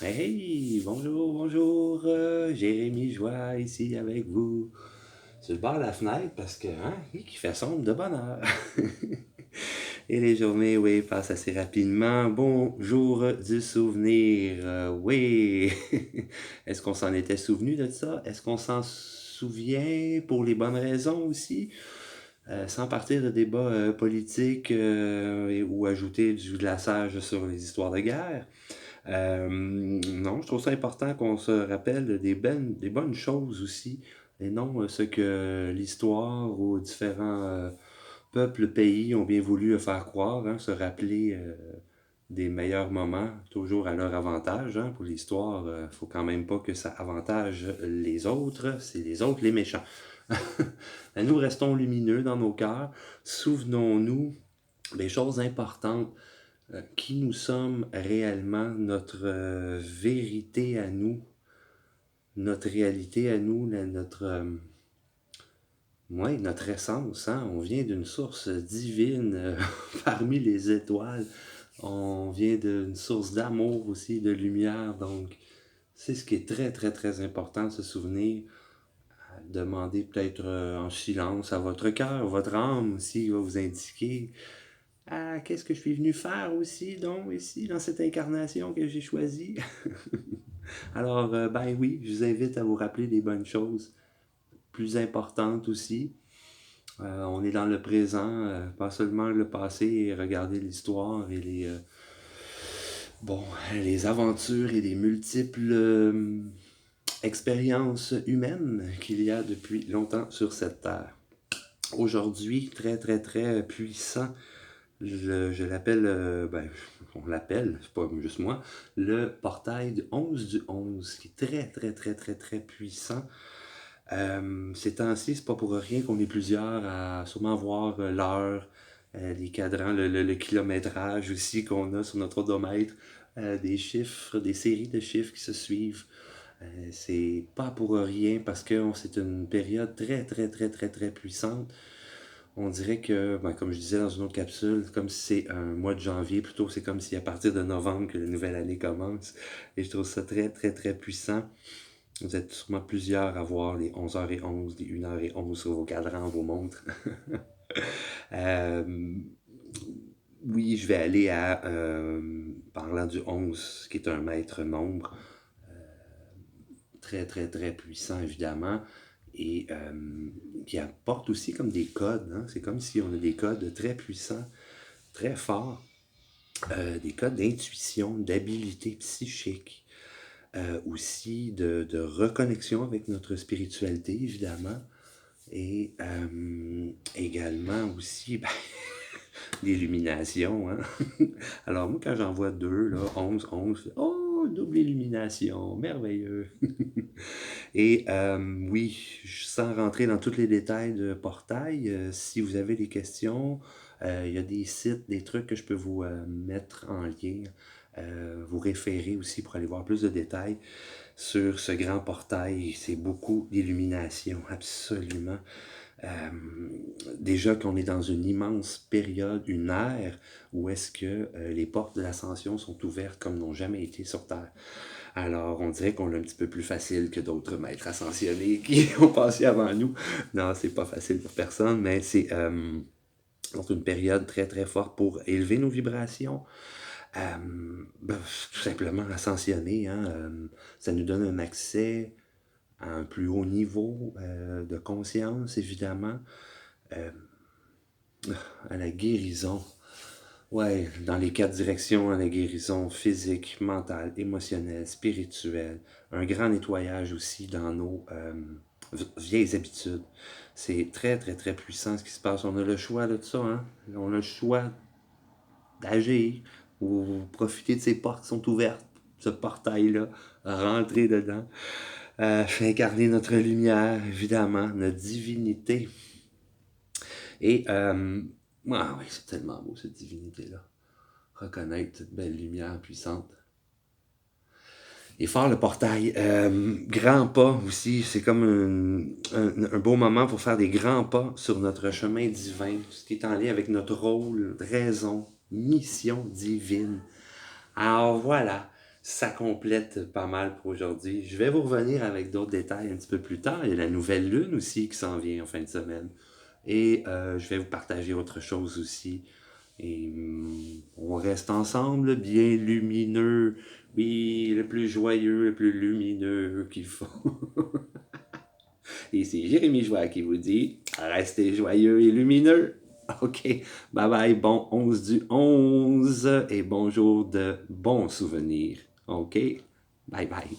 Hey, bonjour, bonjour, Jérémy Joie ici avec vous, sur le bord de la fenêtre parce que, hein, il fait sombre de bonne heure. Et les journées, oui, passent assez rapidement. Bonjour du souvenir, oui. Est-ce qu'on s'en était souvenu de ça? Est-ce qu'on s'en souvient pour les bonnes raisons aussi? Sans partir de débats politiques ou ajouter du glaçage sur les histoires de guerre. Non, je trouve ça important qu'on se rappelle des bonnes choses aussi, et non ce que l'histoire ou différents peuples, pays ont bien voulu faire croire, hein, se rappeler des meilleurs moments, toujours à leur avantage. Hein, pour l'histoire, faut quand même pas que ça avantage les autres, c'est les autres les méchants. Nous restons lumineux dans nos cœurs, souvenons-nous des choses importantes qui nous sommes réellement, notre vérité à nous, notre réalité à nous, ouais, notre essence. Hein? On vient d'une source divine parmi les étoiles. On vient d'une source d'amour aussi, de lumière. Donc, c'est ce qui est très, très, très important de se souvenir. Demandez peut-être en silence à votre cœur, votre âme aussi va vous indiquer ah, qu'est-ce que je suis venu faire aussi, donc, ici, dans cette incarnation que j'ai choisie. Alors, ben oui, je vous invite à vous rappeler des bonnes choses, plus importantes aussi. On est dans le présent, pas seulement le passé, et regarder l'histoire et bon, les aventures et les multiples expériences humaines qu'il y a depuis longtemps sur cette terre. Aujourd'hui, très très très puissant, je l'appelle, ben, on l'appelle, c'est pas juste moi, le portail du 11 du 11, qui est très très très très très puissant. Ces temps-ci, c'est pas pour rien qu'on est plusieurs à sûrement voir l'heure, les cadrans, le kilométrage aussi qu'on a sur notre odomètre, des chiffres, des séries de chiffres qui se suivent. C'est pas pour rien parce que c'est une période très très très très très puissante. On dirait que, ben, comme je disais dans une autre capsule, comme si c'est un mois de janvier, plutôt c'est comme si à partir de novembre que la nouvelle année commence. Et je trouve ça très très très puissant. Vous êtes sûrement plusieurs à voir les 11h11, les 1h11 sur vos cadrans, vos montres. Euh, oui, je vais aller à, parlant du 11, qui est un maître nombre, très très très puissant évidemment, et qui apporte aussi comme des codes. Hein. C'est comme si on a des codes très puissants, très forts, des codes d'intuition, d'habilité psychique, aussi de reconnexion avec notre spiritualité évidemment, et également aussi ben, l'illumination. Hein? Alors moi quand j'en vois deux, là, 11 11 oh, double illumination, merveilleux. Et oui, sans rentrer dans tous les détails de portail, si vous avez des questions, il y a des sites, des trucs que je peux vous mettre en lien, vous référer aussi pour aller voir plus de détails sur ce grand portail. C'est beaucoup d'illumination, absolument. Euh, Déjà qu'on est dans une immense période, une ère, où est-ce que les portes de l'ascension sont ouvertes comme n'ont jamais été sur Terre. Alors, on dirait qu'on l'a un petit peu plus facile que d'autres maîtres ascensionnés qui ont passé avant nous. Non, c'est pas facile pour personne, mais c'est une période très très forte pour élever nos vibrations. Ben, tout simplement ascensionner, hein, ça nous donne un accès à un plus haut niveau de conscience, évidemment, euh, à la guérison. Ouais, dans les quatre directions, à la guérison physique, mentale, émotionnelle, spirituelle. Un grand nettoyage aussi dans nos vieilles habitudes. C'est très, très, très puissant ce qui se passe. On a le choix de ça, hein? On a le choix d'agir ou profiter de ces portes qui sont ouvertes, ce portail-là, rentrer dedans, incarner notre lumière, évidemment, notre divinité. Et, ah oui, c'est tellement beau cette divinité-là. Reconnaître cette belle lumière puissante. Et faire le portail. Grand pas aussi, c'est comme un beau moment pour faire des grands pas sur notre chemin divin, ce qui est en lien avec notre rôle, notre raison, mission divine. Alors voilà, ça complète pas mal pour aujourd'hui. Je vais vous revenir avec d'autres détails un petit peu plus tard. Il y a la nouvelle lune aussi qui s'en vient en fin de semaine. Et je vais vous partager autre chose aussi. Et on reste ensemble, bien lumineux. Oui, le plus joyeux, le plus lumineux qu'il faut. Et c'est Jérémy Joie qui vous dit, restez joyeux et lumineux. OK, bye bye, bon 11 du 11 et bonjour de bons souvenirs. OK, bye bye.